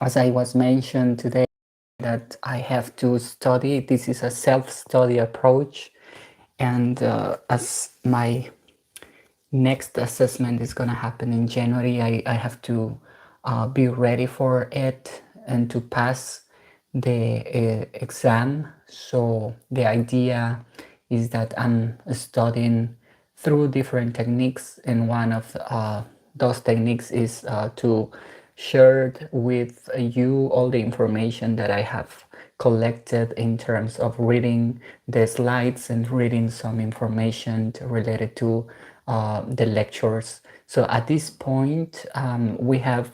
as I was mentioned today, that I have to study. This is a self-study approach, and as my next assessment is gonna happen in January, I have to be ready for it and to pass the exam. So the idea is that I'm studying through different techniques, and one of those techniques is to share with you all the information that I have collected in terms of reading the slides and reading some information related to the lectures. So at this point, we have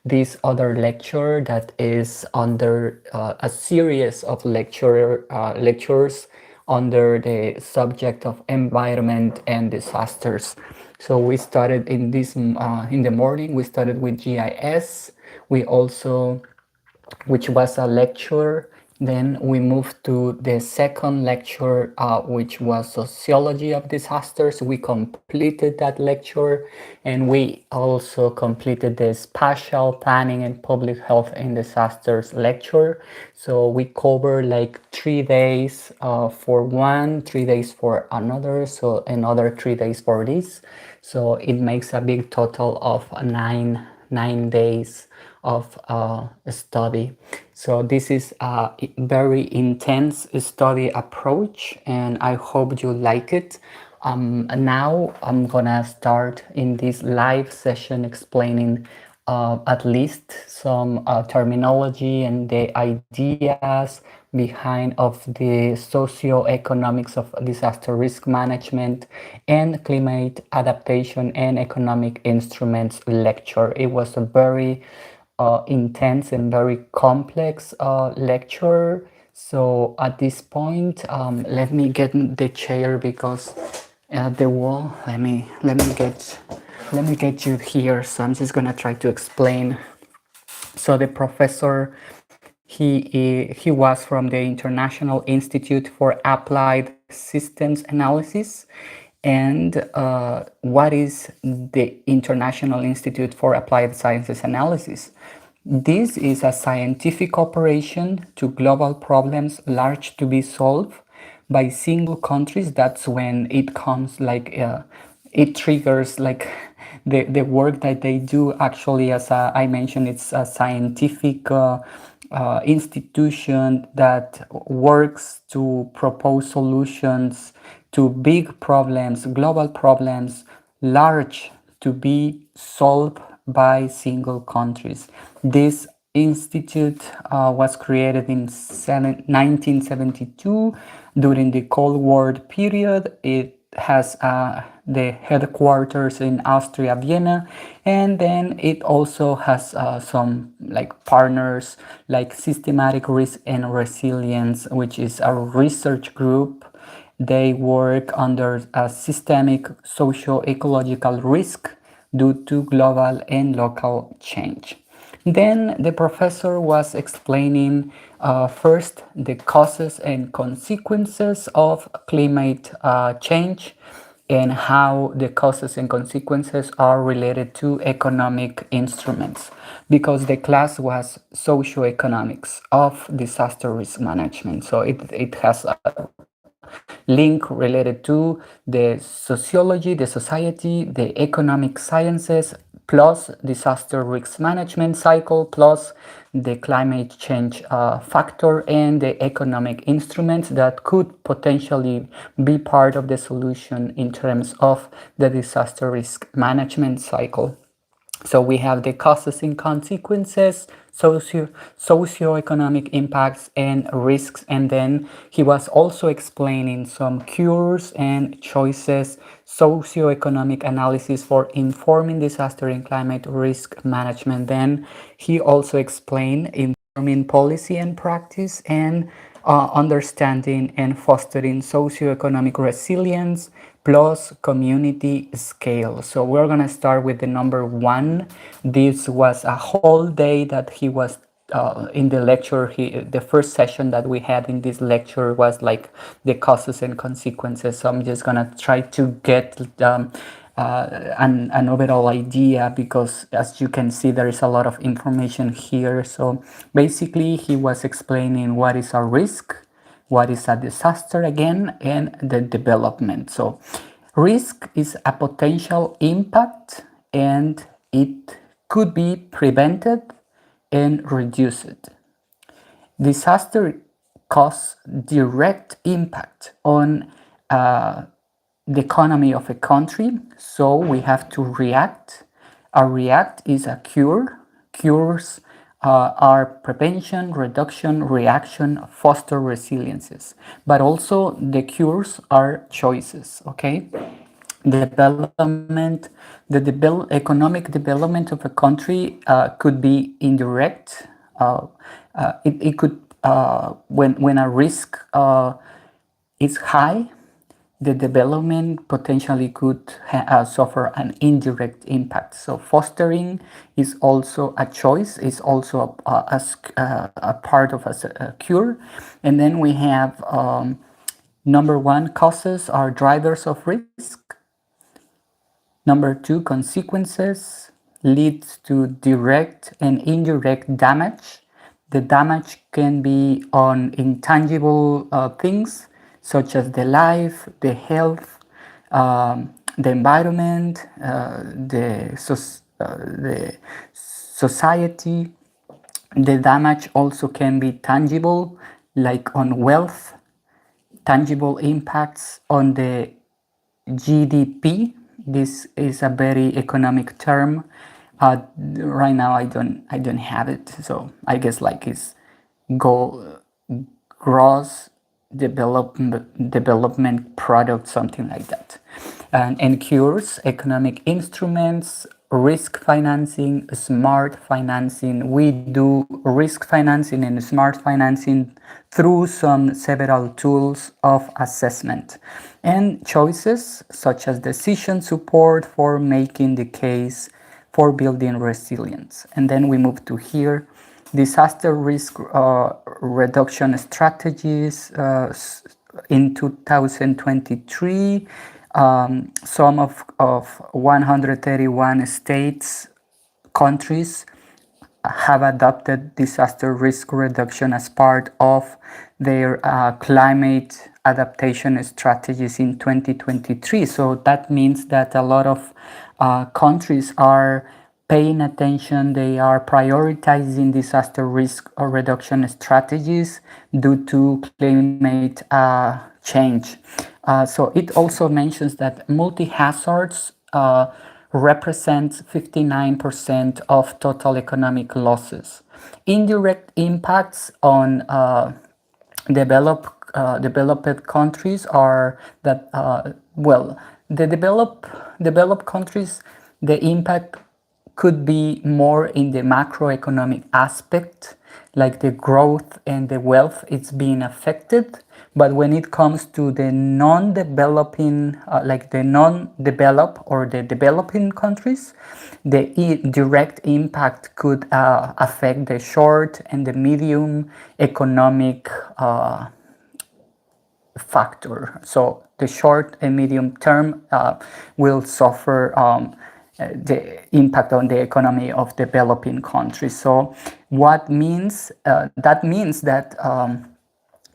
this other lecture that is under a series of lectures under the subject of environment and disasters. So we started in the morning. We started with GIS. We also, which was a lecture. Then we moved to the second lecture, which was Sociology of Disasters. We completed that lecture, and we also completed the Spatial Planning and Public Health in Disasters lecture. So we covered like 3 days for one, 3 days for another, so another 3 days for this. So it makes a big total of nine days of study. So this is a very intense study approach, and I hope you like it. Now I'm gonna start in this live session explaining at least some terminology and the ideas behind of the socioeconomics of disaster risk management and climate adaptation and economic instruments lecture. It was a very intense and very complex lecture. So at this point, let me get the chair because the wall. Let me get you here. So I'm just gonna try to explain. So the professor, he was from the International Institute for Applied Systems Analysis. And what is the International Institute for Applied Sciences Analysis? This is a scientific operation to global problems large to be solved by single countries. That's when it comes like it triggers like the work that they do. Actually, as I mentioned, it's a scientific institution that works to propose solutions to big problems, global problems, large to be solved by single countries. This institute was created in 1972 during the Cold War period. It has the headquarters in Austria, Vienna, and then it also has some like partners like Systematic Risk and Resilience, which is a research group. They work under a systemic socio-ecological risk due to global and local change. Then the professor was explaining first the causes and consequences of climate change and how the causes and consequences are related to economic instruments, because the class was socioeconomics of disaster risk management. So it has a link related to the sociology, the society, the economic sciences, plus disaster risk management cycle, plus the climate change factor and the economic instruments that could potentially be part of the solution in terms of the disaster risk management cycle. So we have the causes and consequences, socioeconomic impacts and risks, and then he was also explaining some cures and choices, socioeconomic analysis for informing disaster and climate risk management. Then he also explained informing policy and practice, and understanding and fostering socioeconomic resilience plus community scale. So we're gonna start with the number one. This was a whole day that he was in the lecture. The first session that we had in this lecture was like the causes and consequences. So I'm just gonna try to get an overall idea, because as you can see there is a lot of information here. So basically he was explaining what is a risk, what is a disaster again, and the development. So risk is a potential impact, and it could be prevented and reduced. Disaster cause direct impact on the economy of a country, so we have to react. A react is a cure. Cures are prevention, reduction, reaction, foster resiliences. But also the cures are choices, okay? Development, economic development of a country could be indirect. It could, when a risk is high, the development potentially could suffer an indirect impact. So fostering is also a choice, is also a part of a cure. And then we have number one, causes are drivers of risk. Number two, consequences leads to direct and indirect damage. The damage can be on intangible things such as the life, the health, the environment, the society. The damage also can be tangible, like on wealth, tangible impacts on the GDP. This is a very economic term. Right now, I don't have it, so I guess like it's go gross development product, something like that. And cures, economic instruments, risk financing, smart financing. We do risk financing and smart financing through several tools of assessment. And choices such as decision support for making the case for building resilience. And then we move to here, disaster risk reduction strategies. In 2023, some of 131 states, countries have adopted disaster risk reduction as part of their climate adaptation strategies in 2023. So that means that a lot of countries are paying attention, they are prioritizing disaster risk reduction strategies due to climate change. So it also mentions that multi-hazards represents 59% of total economic losses. Indirect impacts on developed countries are that, the developed countries, the impact could be more in the macroeconomic aspect, like the growth and the wealth it's being affected. But when it comes to the non-developing, like the non-developed or the developing countries, the direct impact could affect the short and the medium economic factor. So the short and medium term will suffer the impact on the economy of developing countries. So what means that means that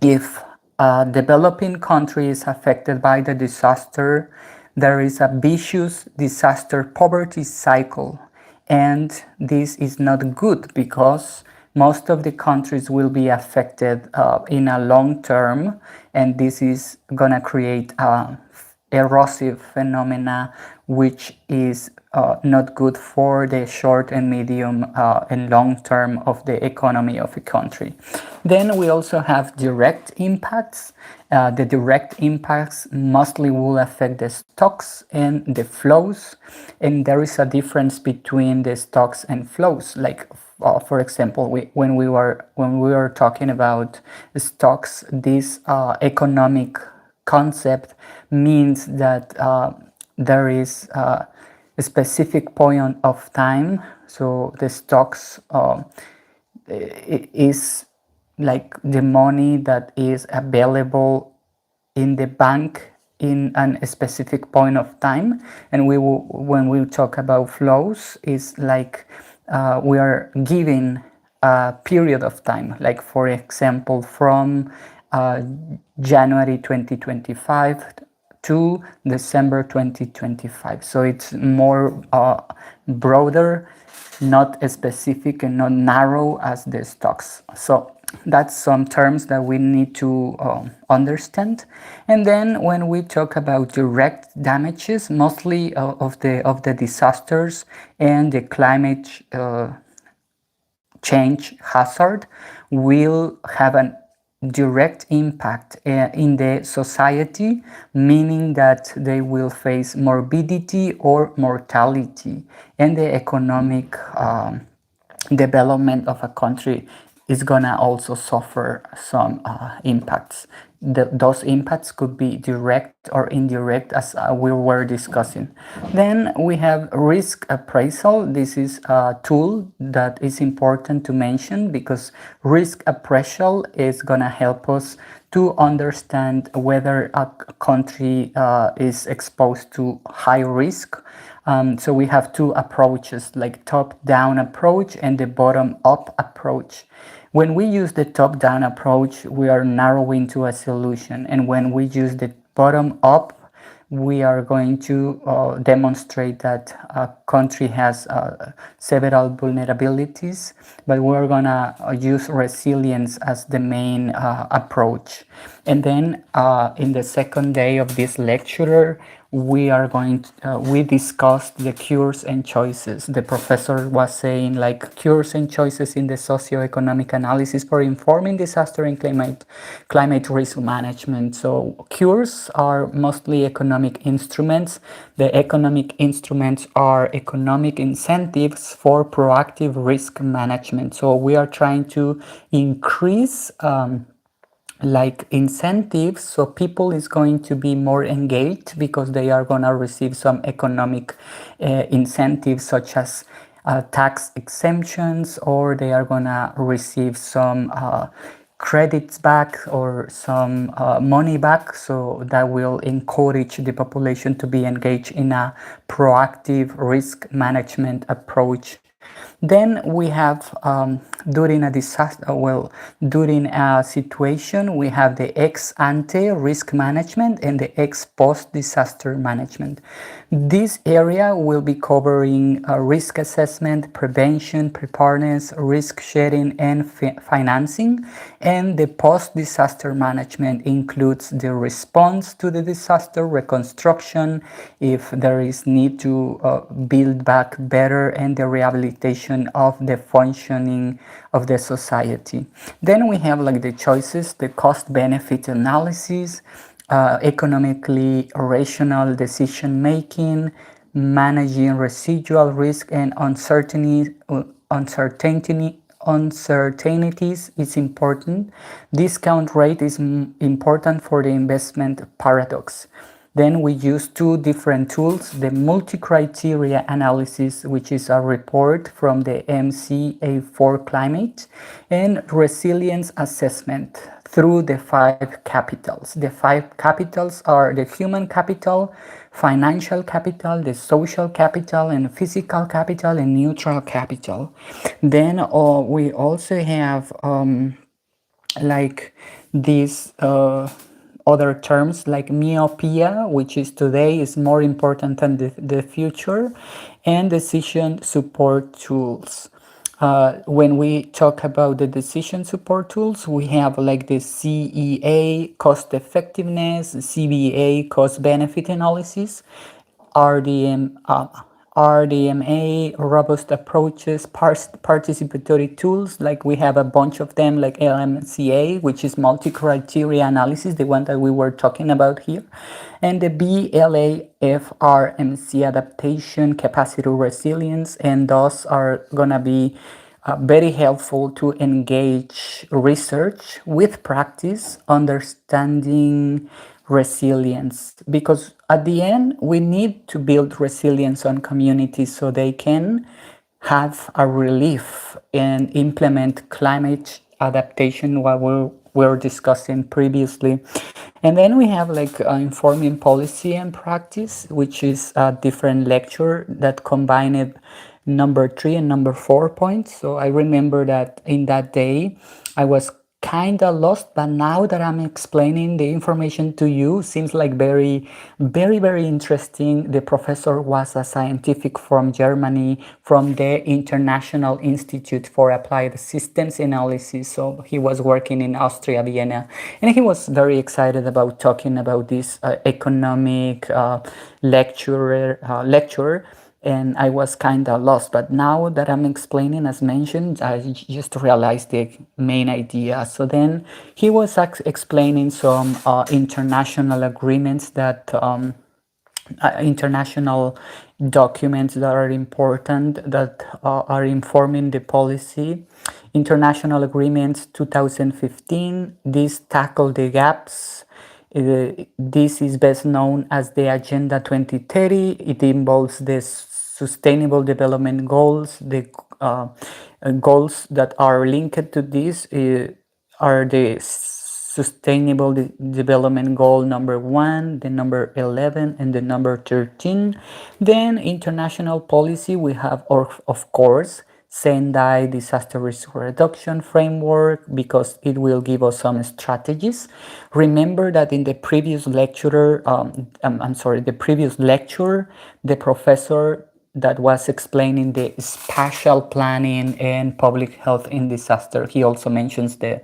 if a developing country is affected by the disaster, there is a vicious disaster poverty cycle. And this is not good because most of the countries will be affected in a long term, and this is gonna create erosive phenomena, which is not good for the short and medium and long term of the economy of a country. Then we also have direct impacts. The direct impacts mostly will affect the stocks and the flows, and there is a difference between the stocks and flows. Like for example, when we were talking about stocks, this economic concept means that there is a specific point of time. So the stocks is like the money that is available in the bank in a specific point of time, and when we talk about flows, is like we are giving a period of time, like for example, from uh, January 2025 to December 2025. So it's more broader, not specific and not narrow as the stocks. So that's some terms that we need to understand. And then when we talk about direct damages, mostly of the disasters and the climate change hazard will have a direct impact in the society, meaning that they will face morbidity or mortality, and the economic development of a country is gonna also suffer some impacts. Those impacts could be direct or indirect, as we were discussing. Then we have risk appraisal. This is a tool that is important to mention because risk appraisal is gonna help us to understand whether a country is exposed to high risk. So we have two approaches, like top-down approach and the bottom-up approach. When we use the top-down approach, we are narrowing to a solution. And when we use the bottom-up, we are going to demonstrate that a country has several vulnerabilities, but we're gonna use resilience as the main approach. And then in the second day of this lecture, we discussed the cures and choices. The professor was saying like cures and choices in the socioeconomic analysis for informing disaster and climate risk management. So cures are mostly economic instruments. The economic instruments are economic incentives for proactive risk management. So we are trying to increase like incentives, so people is going to be more engaged because they are going to receive some economic incentives, such as tax exemptions, or they are going to receive some credits back or some money back, so that will encourage the population to be engaged in a proactive risk management approach. Then we have during a disaster, during a situation, we have the ex ante risk management and the ex post disaster management. This area will be covering risk assessment, prevention, preparedness, risk sharing, and financing. And the post disaster management includes the response to the disaster, reconstruction, if there is need to build back better, and the rehabilitation of the functioning of the society. Then we have like the choices, the cost benefit analysis, economically rational decision making, managing residual risk and uncertainties is important. Discount rate is important for the investment paradox. Then we use two different tools, the multi-criteria analysis, which is a report from the MCA4 climate, and resilience assessment through the five capitals. The five capitals are the human capital, financial capital, the social capital, and physical capital, and neutral capital. Then we also have like these other terms like myopia, which is today is more important than the future, and decision support tools. When we talk about the decision support tools, we have like the CEA, cost effectiveness, CBA, cost benefit analysis, RDM, RDMA, robust approaches, participatory tools, like we have a bunch of them, like LMCA, which is multi-criteria analysis, the one that we were talking about here, and the BLAFRMC, adaptation, capacity, resilience, and those are gonna be very helpful to engage research with practice, understanding resilience, because at the end we need to build resilience on communities so they can have a relief and implement climate adaptation while we were discussing previously. And then we have like informing policy and practice, which is a different lecture that combined number 3 and number 4 points. So I remember that in that day I was kind of lost, but now that I'm explaining the information to you, seems like very interesting. The professor was a scientific from Germany, from the International Institute for Applied Systems Analysis. So he was working in Austria, Vienna, and he was very excited about talking about this economic lecture, and I was kind of lost. But now that I'm explaining, as mentioned, I just realized the main idea. So then he was explaining some international agreements that international documents that are important, that are informing the policy. International agreements 2015, these tackle the gaps. This is best known as the Agenda 2030. It involves the Sustainable Development Goals. The goals that are linked to this are the Development Goal number 1, the number 11, and the number 13. Then international policy, we have, of course, Sendai Disaster Risk Reduction Framework, because it will give us some strategies. Remember that in the previous lecture, the professor that was explaining the spatial planning and public health in disaster, he also mentions the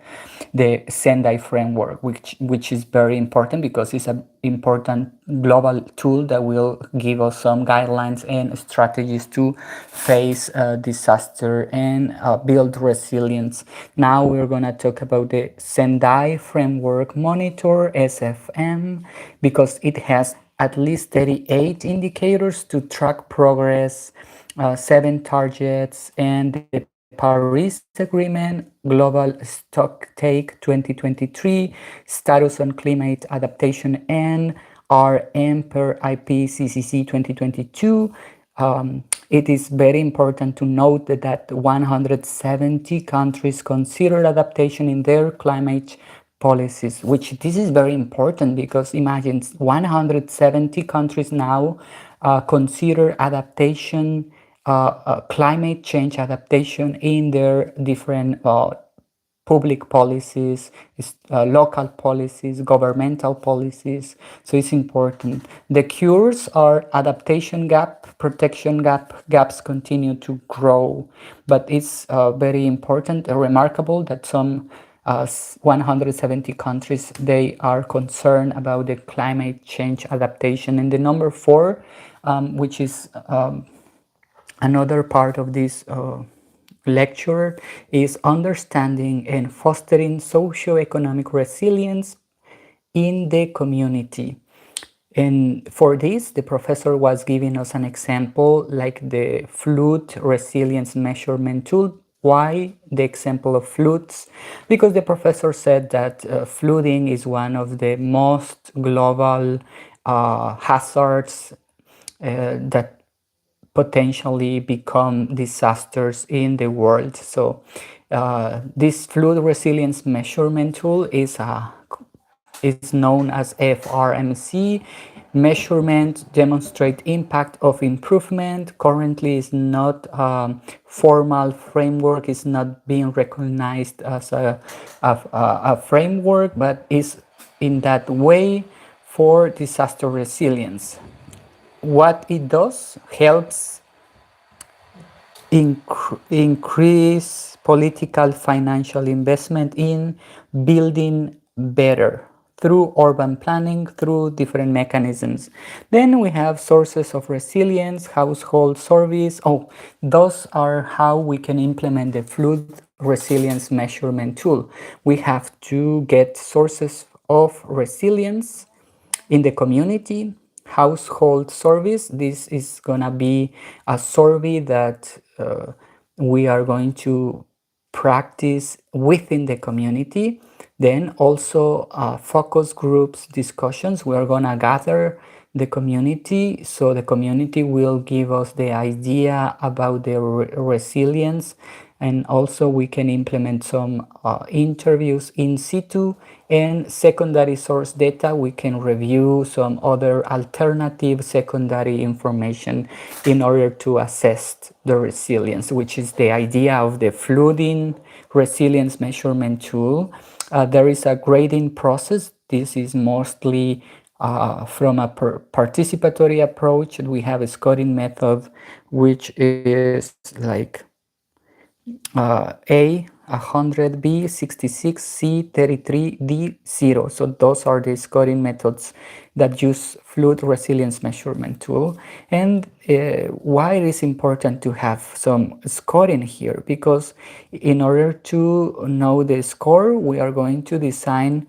Sendai framework, which is very important because it's an important global tool that will give us some guidelines and strategies to face disaster and build resilience. Now we're going to talk about the Sendai framework monitor, SFM, because it has at least 38 indicators to track progress, 7 targets, and the Paris Agreement, Global Stocktake 2023, Status on Climate Adaptation, and RM per IPCC 2022. It is very important to note that 170 countries consider adaptation in their climate policies, which this is very important because imagine 170 countries now consider adaptation, climate change adaptation in their different public policies, local policies, governmental policies. So it's important. The cures are adaptation gap, protection gaps continue to grow, but it's very important, remarkable that some 170 countries, they are concerned about the climate change adaptation. And the number 4, which is another part of this lecture, is understanding and fostering socioeconomic resilience in the community. And for this, the professor was giving us an example like the flood resilience measurement tool. Why the example of floods? Because the professor said that flooding is one of the most global hazards that potentially become disasters in the world. So this flood resilience measurement tool is known as FRMC. Measurement demonstrate impact of improvement. Currently is not formal framework, is not being recognized as a framework, but is in that way for disaster resilience. What it does helps increase political financial investment in building better through urban planning, through different mechanisms. Then we have sources of resilience, household service. Those are how we can implement the flood resilience measurement tool. We have to get sources of resilience in the community, household service. This is gonna be a survey that we are going to practice within the community. Then also focus groups discussions. We are gonna gather the community, so the community will give us the idea about the resilience and also we can implement some interviews in situ, and secondary source data, we can review some other alternative secondary information in order to assess the resilience, which is the idea of the flooding resilience measurement tool. There is a grading process. This is mostly from a participatory approach. We have a scoring method, which is like A 100, B 66, C 33, D 0. So those are the scoring methods that use flood resilience measurement tool. And why it is important to have some scoring here? Because in order to know the score, we are going to design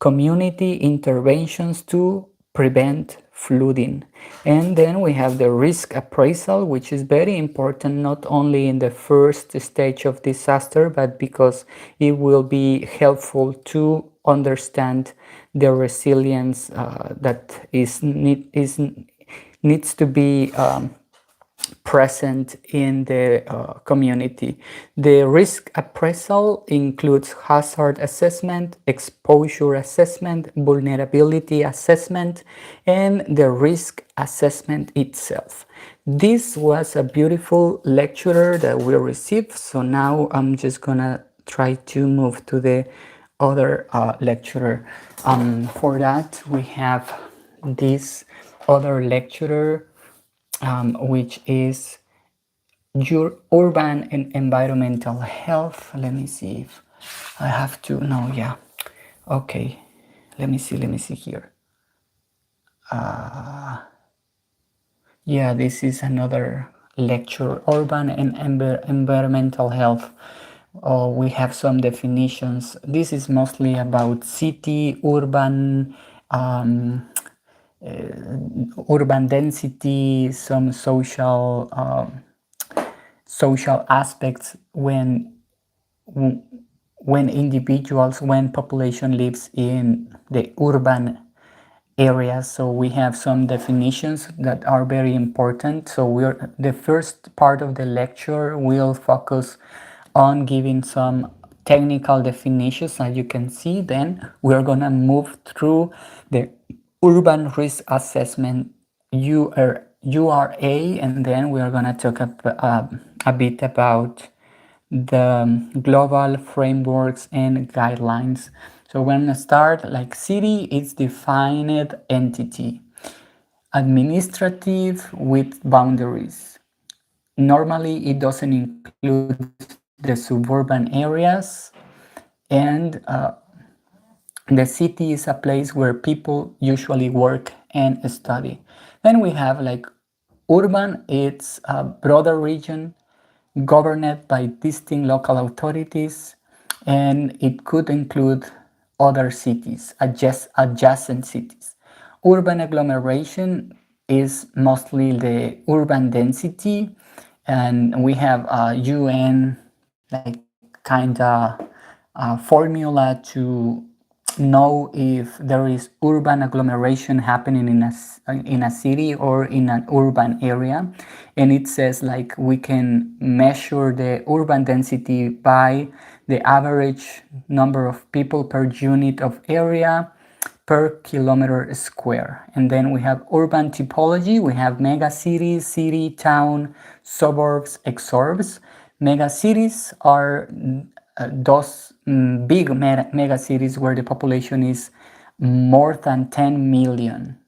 community interventions to prevent flooding. And then we have the risk appraisal, which is very important not only in the first stage of disaster, but because it will be helpful to understand the resilience that needs to be present in the community. The risk appraisal includes hazard assessment, exposure assessment, vulnerability assessment, and the risk assessment itself. This was a beautiful lecture that we received, so now I'm just gonna try to move to the other lecturer. For that, we have this other lecturer, which is your urban and environmental health. Let me see if I have to. No, yeah. Okay. Let me see. Let me see here. Yeah, this is another lecture, urban and environmental health. We have some definitions. This is mostly about city, um, urban density, some social aspects when individuals, when population lives in the urban areas. So we have some definitions that are very important. So the first part of the lecture will focus on giving some technical definitions, as you can see. Then we're gonna move through the urban risk assessment URA, and then we are gonna talk a bit about the global frameworks and guidelines. So we're gonna start like city is defined entity, administrative with boundaries. Normally it doesn't include the suburban areas, and the city is a place where people usually work and study. Then we have like urban, it's a broader region governed by distinct local authorities, and it could include other cities, adjacent cities. Urban agglomeration is mostly the urban density, and we have a UN like kind of formula to know if there is urban agglomeration happening in a city or in an urban area. And it says like we can measure the urban density by the average number of people per unit of area per kilometer square. And then we have urban typology. We have mega cities, city, town, suburbs, exurbs. Mega cities are those big mega cities where the population is more than 10 million.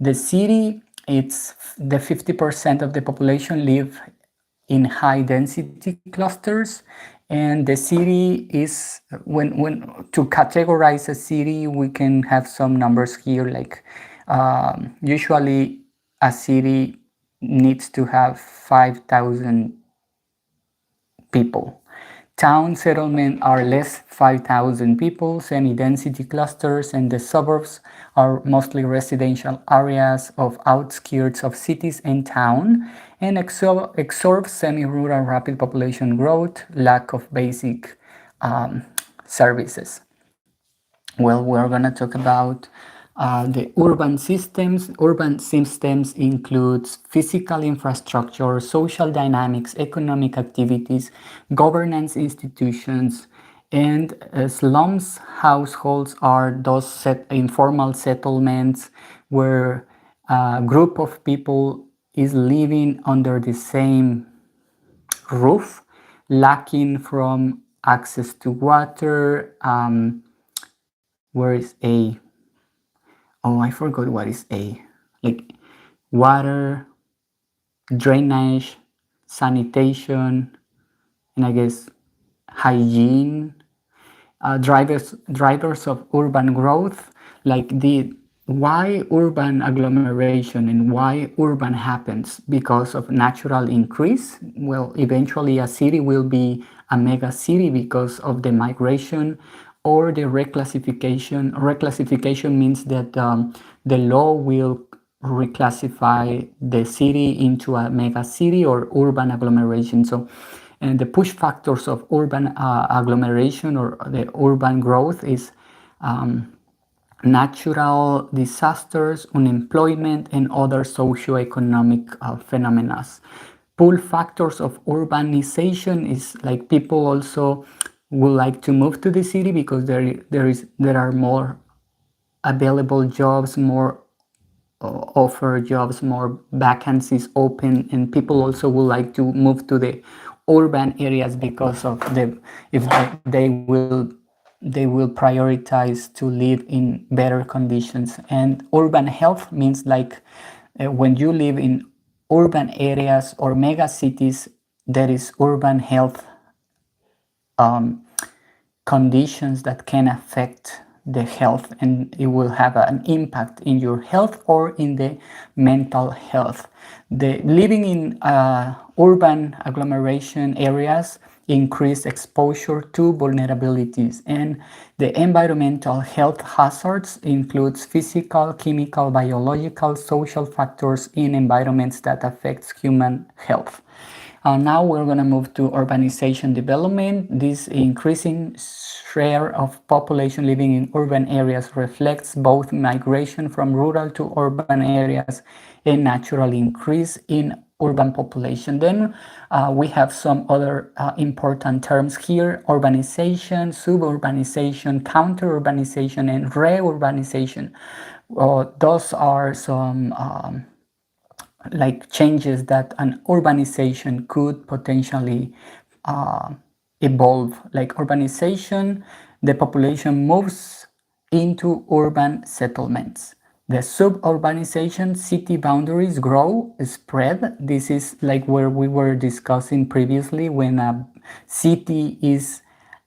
The city, it's the 50% of the population live in high density clusters, and the city is when to categorize a city we can have some numbers here, like usually a city needs to have 5,000 people. Town settlements are less 5,000 people. Semi-density clusters and the suburbs are mostly residential areas of outskirts of cities and town, and exurb semi-rural rapid population growth, lack of basic services. Well, we're gonna talk about The urban systems includes physical infrastructure, social dynamics, economic activities, governance institutions, and slums households are those informal settlements where a group of people is living under the same roof, lacking from access to water. Where is A? Oh, I forgot what is A. Like water, drainage, sanitation, and I guess hygiene. Drivers of urban growth, like the why urban agglomeration and why urban happens because of natural increase. Well, eventually a city will be a mega city because of the migration or the reclassification means that the law will reclassify the city into a mega city or urban agglomeration. So, and the push factors of urban agglomeration or the urban growth is natural disasters, unemployment, and other socioeconomic phenomena. Pull factors of urbanization is like people also would like to move to the city because there are more available jobs, more offer jobs, more vacancies open, and people also would like to move to the urban areas because of the if they will prioritize to live in better conditions. And urban health means like when you live in urban areas or mega cities, there is urban health conditions that can affect the health, and it will have an impact in your health or in the mental health. The living in urban agglomeration areas increase exposure to vulnerabilities, and the environmental health hazards includes physical, chemical, biological, social factors in environments that affects human health. Now we're going to move to urbanization development. This increasing share of population living in urban areas reflects both migration from rural to urban areas and natural increase in urban population. Then we have some other important terms here: urbanization, suburbanization, counter-urbanization, and re-urbanization. Those are some like changes that an urbanization could potentially uh, evolve. Like urbanization, the population moves into urban settlements. The suburbanization, city boundaries grow, spread. This is like where we were discussing previously when a city is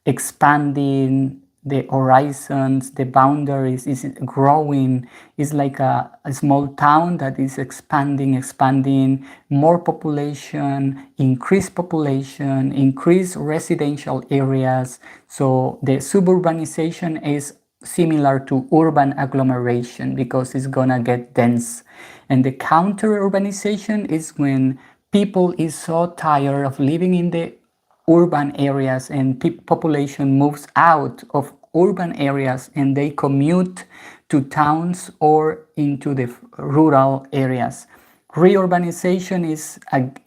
expanding the horizons, the boundaries is growing. It's like a small town that is expanding, more population, increased residential areas. So the suburbanization is similar to urban agglomeration because it's gonna get dense. And the counter urbanization is when people is so tired of living in the urban areas and population moves out of urban areas and they commute to towns or into the rural areas. Reurbanization is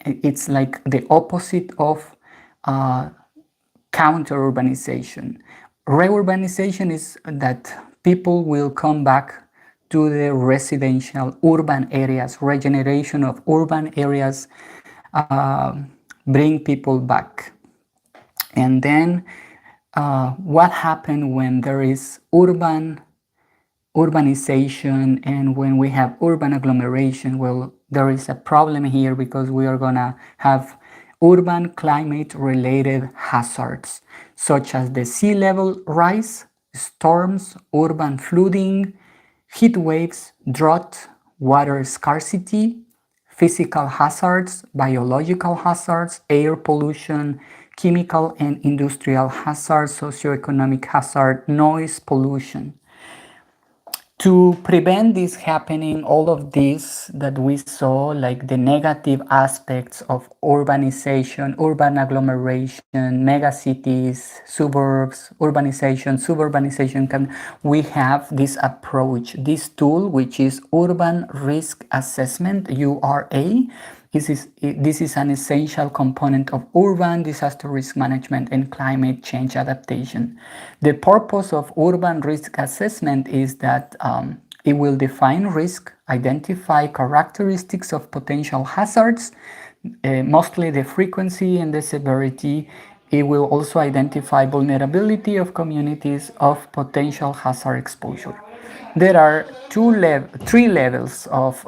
it's like the opposite of uh, counter-urbanization. Reurbanization is that people will come back to the residential urban areas. Regeneration of urban areas bring people back. And then what happened when there is urbanization and when we have urban agglomeration? Well, there is a problem here because we are gonna have urban climate related hazards such as the sea level rise, storms, urban flooding, heat waves, drought, water scarcity, physical hazards, biological hazards, air pollution, chemical and industrial hazards, socioeconomic hazard, noise pollution. To prevent this happening, all of this that we saw, like the negative aspects of urbanization, urban agglomeration, megacities, suburbs, urbanization, suburbanization, we have this approach, this tool, which is Urban Risk Assessment, URA. This is an essential component of urban disaster risk management and climate change adaptation. The purpose of urban risk assessment is that it will define risk, identify characteristics of potential hazards, mostly the frequency and the severity. It will also identify vulnerability of communities of potential hazard exposure. There are three levels of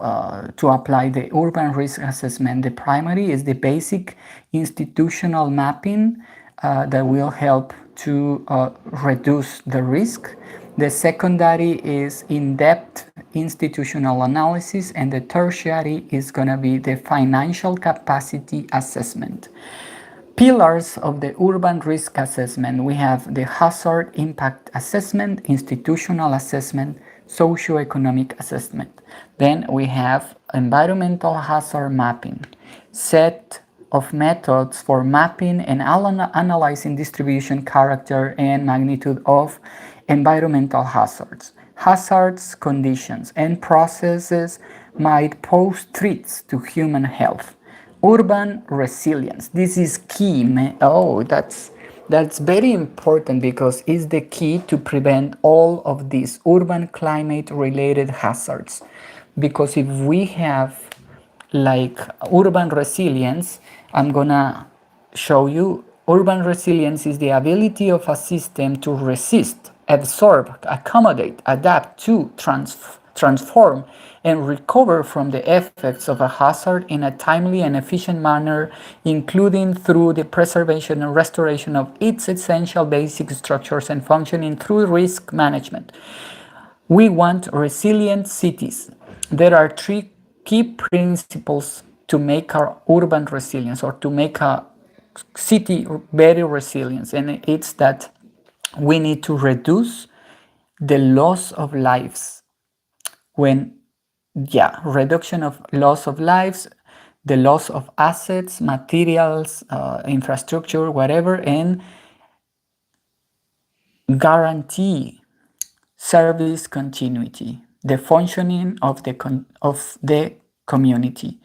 to apply the urban risk assessment. The primary is the basic institutional mapping that will help to reduce the risk. The secondary is in-depth institutional analysis, and the tertiary is going to be the financial capacity assessment. Pillars of the urban risk assessment, we have the hazard impact assessment, institutional assessment, socioeconomic assessment. Then we have environmental hazard mapping, set of methods for mapping and analyzing distribution, character, and magnitude of environmental hazards. Hazards, conditions, and processes might pose threats to human health. Urban resilience. This is key. Oh, that's very important because it's the key to prevent all of these urban climate related hazards. Because if we have like urban resilience, I'm gonna show you urban resilience is the ability of a system to resist, absorb, accommodate, adapt to, transform, and recover from the effects of a hazard in a timely and efficient manner, including through the preservation and restoration of its essential basic structures and functioning through risk management. We want resilient cities. There are three key principles to make our urban resilience or to make a city very resilient, and it's that we need to reduce the loss of lives. Reduction of loss of lives, the loss of assets, materials, infrastructure, whatever, and guarantee service continuity, the functioning of the community.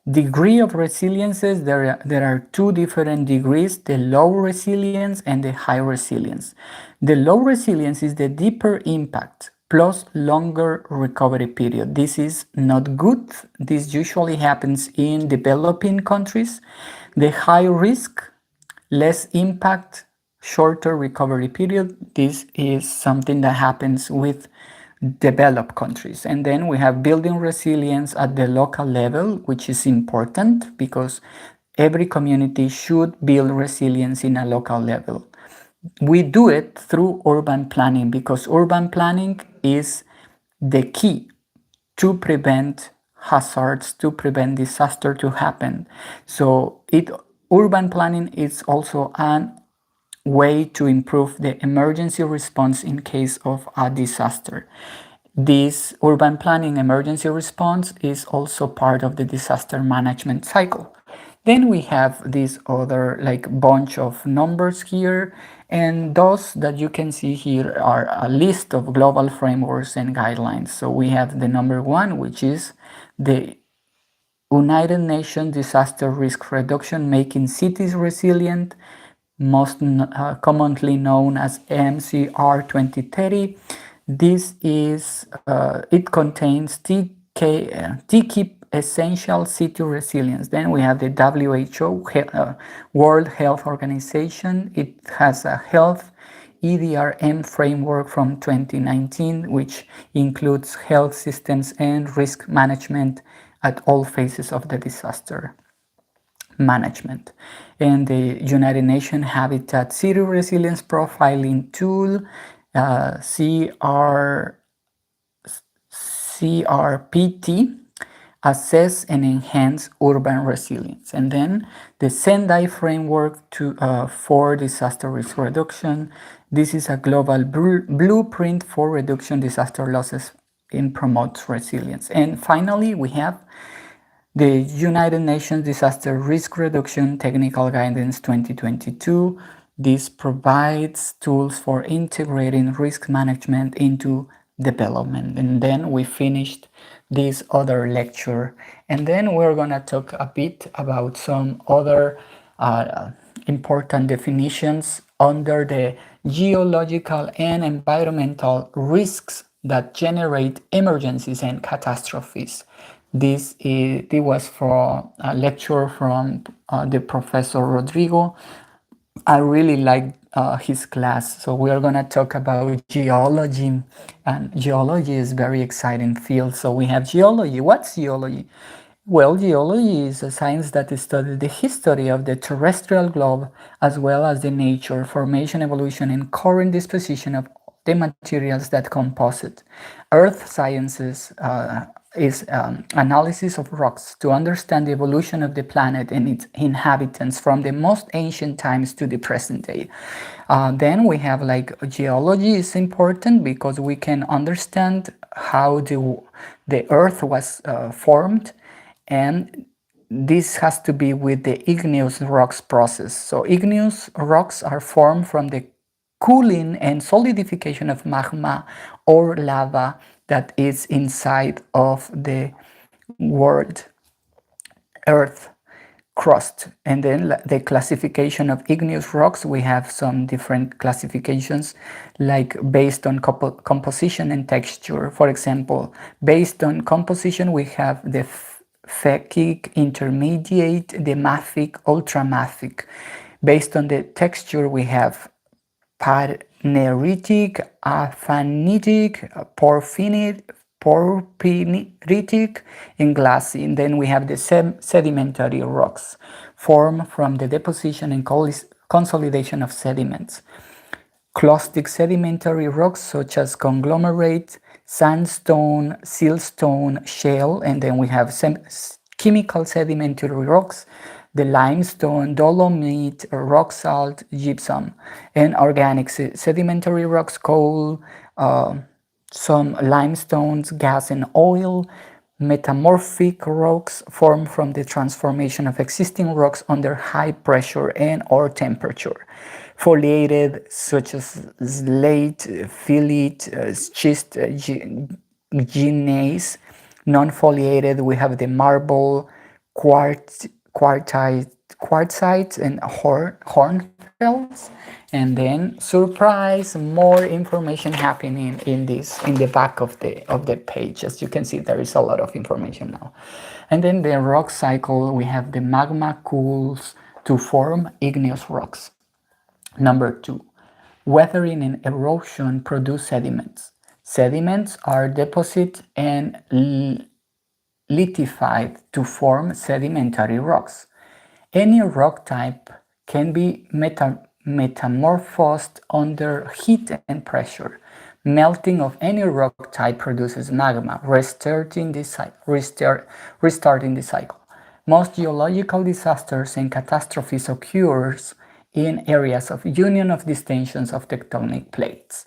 Degree of resiliences, there are two different degrees, the low resilience and the high resilience. The low resilience is the deeper impact plus longer recovery period. This is not good. This usually happens in developing countries. The high risk, less impact, shorter recovery period. This is something that happens with developed countries. And then we have building resilience at the local level, which is important because every community should build resilience in a local level. We do it through urban planning because urban planning is the key to prevent hazards, to prevent disaster to happen. So urban planning is also a way to improve the emergency response in case of a disaster. This urban planning emergency response is also part of the disaster management cycle. Then we have this other like bunch of numbers here, and those that you can see here are a list of global frameworks and guidelines. So we have the number one, which is the United Nations Disaster Risk Reduction Making Cities Resilient, most commonly known as MCR 2030. This is, it contains key essential city resilience. Then we have the WHO, World Health Organization. It has a health EDRM framework from 2019, which includes health systems and risk management at all phases of the disaster management. And the United Nations Habitat City Resilience Profiling Tool, CRPT, assess and enhance urban resilience. And then the Sendai framework for disaster risk reduction. This is a global blueprint for reduction disaster losses and promotes resilience. And finally, we have the United Nations Disaster Risk Reduction Technical Guidance 2022. This provides tools for integrating risk management into development. And then we finished this other lecture. And then we're going to talk a bit about some other important definitions under the geological and environmental risks that generate emergencies and catastrophes. This was for a lecture from the Professor Rodrigo. I really like his class. So we are going to talk about geology, and geology is very exciting field. So we have geology. What's geology? Well, geology is a science that studies the history of the terrestrial globe as well as the nature, formation, evolution, and current disposition of the materials that compose it. Earth sciences is analysis of rocks to understand the evolution of the planet and its inhabitants from the most ancient times to the present day. Then we have like geology is important because we can understand how the earth was formed, and this has to be with the igneous rocks process. So igneous rocks are formed from the cooling and solidification of magma or lava that is inside of the world earth crust. And then the classification of igneous rocks, we have some different classifications, like based on composition and texture. For example, based on composition, we have the phakic, intermediate, the mafic, ultramafic. Based on the texture, we have parneritic, aphanitic, porphyritic, and glassy. And then we have the sedimentary rocks formed from the deposition and consolidation of sediments. Clastic sedimentary rocks such as conglomerate, sandstone, siltstone, shale, and then we have chemical sedimentary rocks, the limestone, dolomite, rock salt, gypsum, and organic sedimentary rocks, coal, some limestones, gas and oil, metamorphic rocks formed from the transformation of existing rocks under high pressure and or temperature. Foliated, such as slate, phyllite, schist, gneiss. Non-foliated, we have the marble, quartzite, and hornfels. And then, surprise, more information happening in the back of the page. As you can see, there is a lot of information now. And then the rock cycle, we have the magma cools to form igneous rocks. Number 2, weathering and erosion produce sediments. Sediments are deposited and lithified to form sedimentary rocks. Any rock type can be metamorphosed under heat and pressure. Melting of any rock type produces magma, restarting the cycle. Most geological disasters and catastrophes occurs in areas of union of distensions of tectonic plates.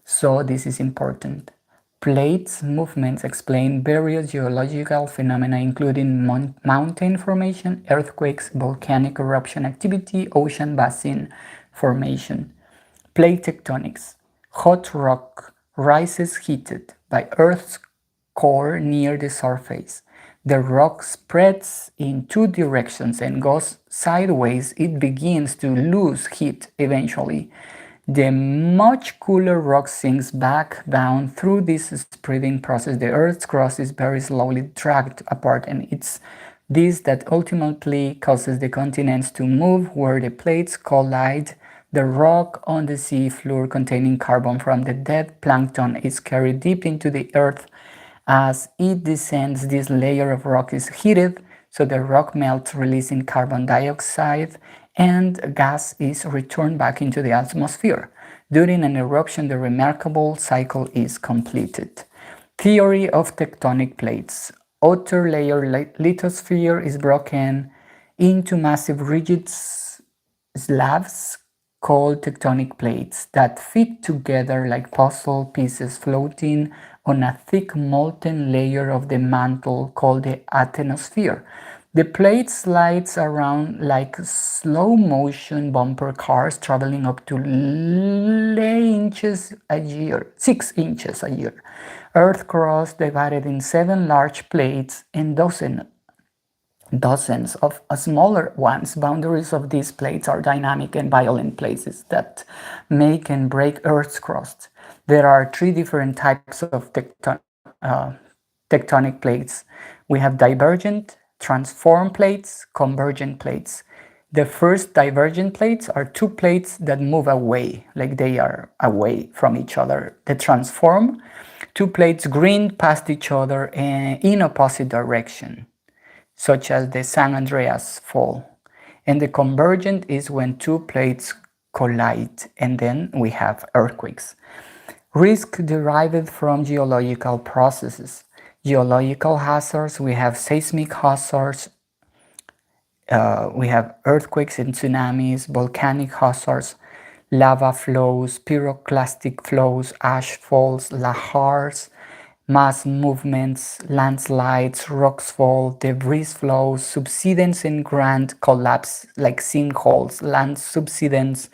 So this is important. Plates movements explain various geological phenomena including mountain formation, earthquakes, volcanic eruption activity, ocean basin formation. Plate tectonics. Hot rock rises heated by Earth's core near the surface. The rock spreads in two directions and goes sideways. It begins to lose heat eventually. The much cooler rock sinks back down. Through this spreading process, the Earth's crust is very slowly dragged apart, and it's this that ultimately causes the continents to move where the plates collide. The rock on the sea floor containing carbon from the dead plankton is carried deep into the earth. As it descends, this layer of rock is heated, so the rock melts, releasing carbon dioxide, and gas is returned back into the atmosphere. During an eruption, the remarkable cycle is completed. Theory of tectonic plates. Outer layer lithosphere is broken into massive rigid slabs called tectonic plates that fit together like puzzle pieces floating on a thick molten layer of the mantle called the atmosphere. The plate slides around like slow motion bumper cars traveling up to 6 inches a year. Earth crust divided in 7 large plates and dozens of smaller ones. Boundaries of these plates are dynamic and violent places that make and break Earth's crust. There are 3 different types of tectonic plates. We have divergent, transform plates, convergent plates. The first divergent plates are 2 plates that move away, like they are away from each other. The transform, 2 plates grind past each other in opposite direction, such as the San Andreas Fault. And the convergent is when 2 plates collide, and then we have earthquakes. Risk derived from geological processes. Geological hazards, we have seismic hazards, we have earthquakes and tsunamis, volcanic hazards, lava flows, pyroclastic flows, ash falls, lahars, mass movements, landslides, rocks fall, debris flows, subsidence and grand collapse like sinkholes, land subsidence,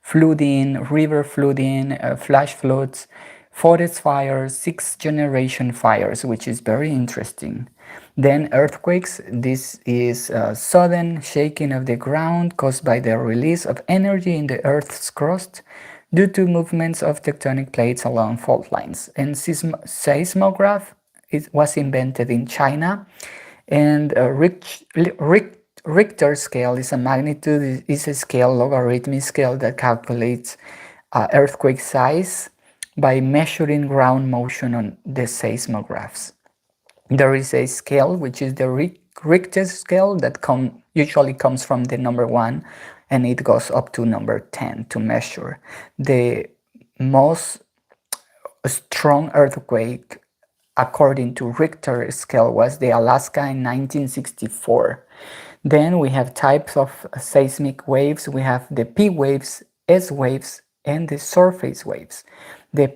flooding, river flooding, flash floods, forest fires, 6th-generation fires, which is very interesting. Then earthquakes, this is a sudden shaking of the ground caused by the release of energy in the Earth's crust due to movements of tectonic plates along fault lines. And seismograph was invented in China, and Richter scale is a magnitude, is a scale, logarithmic scale that calculates earthquake size by measuring ground motion on the seismographs. There is a scale, which is the Richter scale, that usually comes from the number 1, and it goes up to number 10 to measure. The most strong earthquake, according to Richter scale, was the Alaska in 1964. Then we have types of seismic waves. We have the P waves, S waves, and the surface waves. The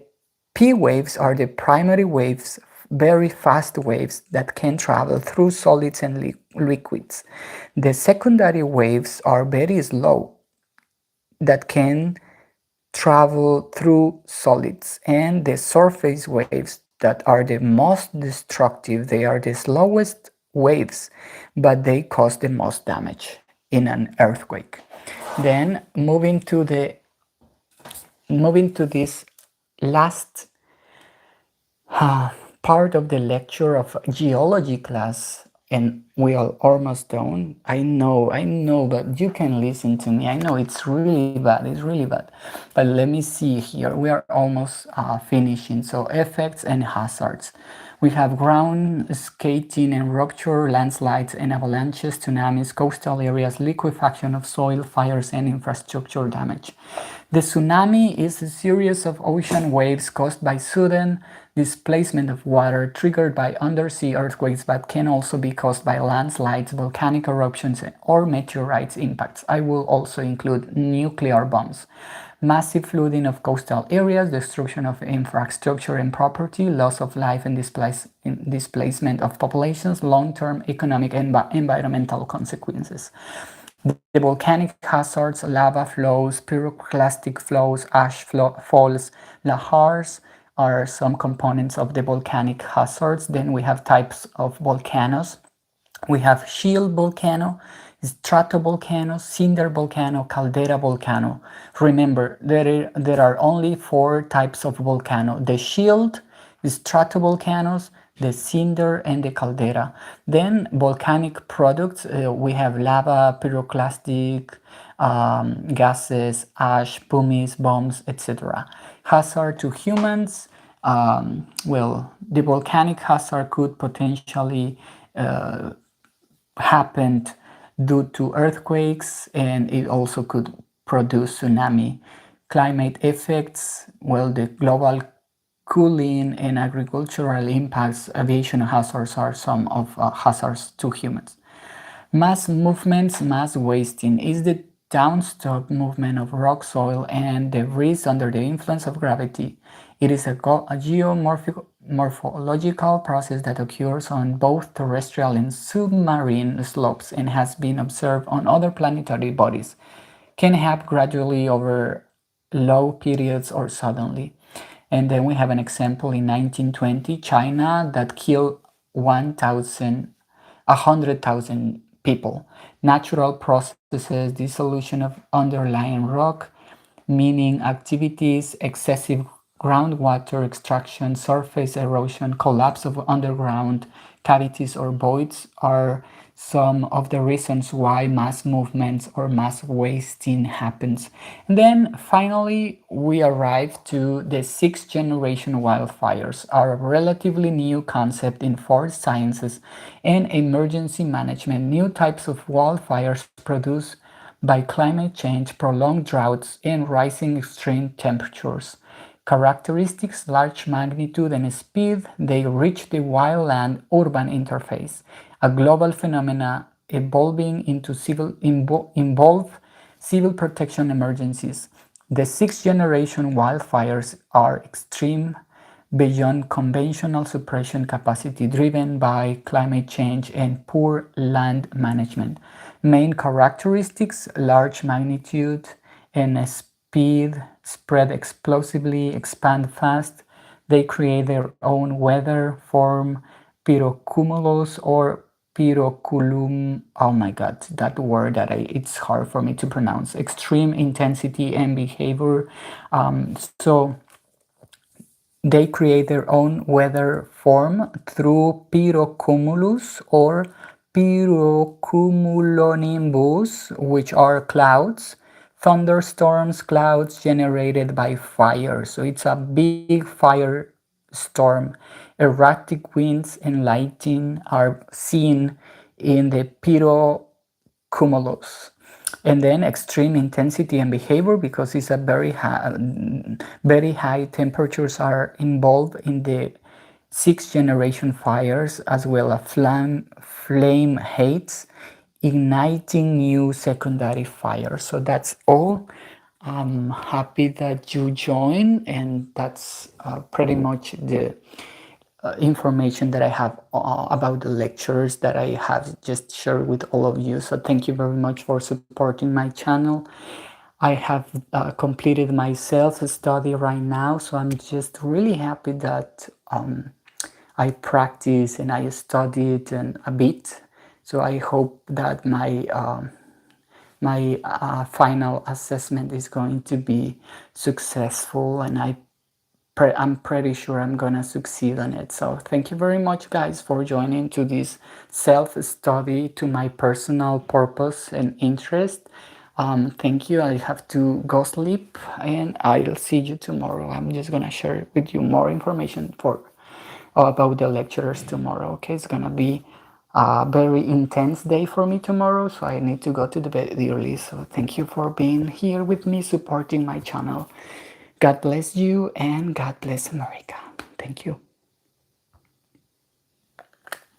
P waves are the primary waves, very fast waves that can travel through solids and liquids. The secondary waves are very slow, that can travel through solids, and the surface waves that are the most destructive. They are the slowest waves, but they cause the most damage in an earthquake. Then moving to this last part of the lecture of geology class, and we are almost done. I know, but you can listen to me. I know it's really bad, but let me see here. We are almost finishing. So effects and hazards. We have ground skating and rupture, landslides and avalanches, tsunamis, coastal areas, liquefaction of soil, fires, and infrastructure damage. The tsunami is a series of ocean waves caused by sudden displacement of water triggered by undersea earthquakes, but can also be caused by landslides, volcanic eruptions, or meteorite impacts. I will also include nuclear bombs. Massive flooding of coastal areas, destruction of infrastructure and property, loss of life and displacement of populations, long-term economic and environmental consequences. The volcanic hazards, lava flows, pyroclastic flows, ash falls, lahars are some components of the volcanic hazards. Then we have types of volcanoes. We have shield volcano, stratovolcano, cinder volcano, caldera volcano. Remember, there are only 4 types of volcano: the shield, stratovolcanoes, the cinder, and the caldera. Then volcanic products, we have lava, pyroclastic gases, ash, pumice, bombs, etc. Hazard to humans, well, the volcanic hazard could potentially happen due to earthquakes, and it also could produce tsunami. Climate effects, well, the global cooling and agricultural impacts, aviation hazards are some of hazards to humans. Mass movements, mass wasting is the downstroke movement of rock soil and debris under the influence of gravity. It is a geomorphological process that occurs on both terrestrial and submarine slopes and has been observed on other planetary bodies. Can happen gradually over low periods or suddenly. And then we have an example in 1920, China, that killed 100,000 people. Natural processes, dissolution of underlying rock, meaning activities, excessive groundwater extraction, surface erosion, collapse of underground cavities or voids are some of the reasons why mass movements or mass wasting happens. And then finally, we arrive to the sixth generation wildfires, are a relatively new concept in forest sciences and emergency management. New types of wildfires produced by climate change, prolonged droughts, and rising extreme temperatures. Characteristics, large magnitude and speed, they reach the wildland-urban interface, a global phenomena evolving into involve civil protection emergencies. The sixth generation wildfires are extreme beyond conventional suppression capacity driven by climate change and poor land management. Main characteristics, large magnitude and speed, spread explosively, expand fast. They create their own weather, form pyrocumulus or pyroculum. Oh my god, that word it's hard for me to pronounce. Extreme intensity and behavior. So they create their own weather form through pyrocumulus or pyrocumulonimbus, which are clouds, thunderstorms, clouds generated by fire. So it's a big fire storm. Erratic winds and lightning are seen in the pyrocumulus. And then extreme intensity and behavior, because it's a very high temperatures are involved in the sixth generation fires, as well as flame hates, igniting new secondary fires. So that's all. I'm happy that you joined, and that's pretty much the information that I have about the lectures that I have just shared with all of you. So thank you very much for supporting my channel. I have completed my self-study right now, so I'm just really happy that I practice and I studied and a bit. So I hope that my final assessment is going to be successful, and I'm pretty sure I'm gonna succeed on it. So thank you very much, guys, for joining to this self-study to my personal purpose and interest. Thank you. I have to go sleep, and I'll see you tomorrow. I'm just gonna share with you more information for about the lectures tomorrow. Okay, it's gonna be a very intense day for me tomorrow, so I need to go to the bed early. So thank you for being here with me, supporting my channel. God bless you, and God bless America. Thank you.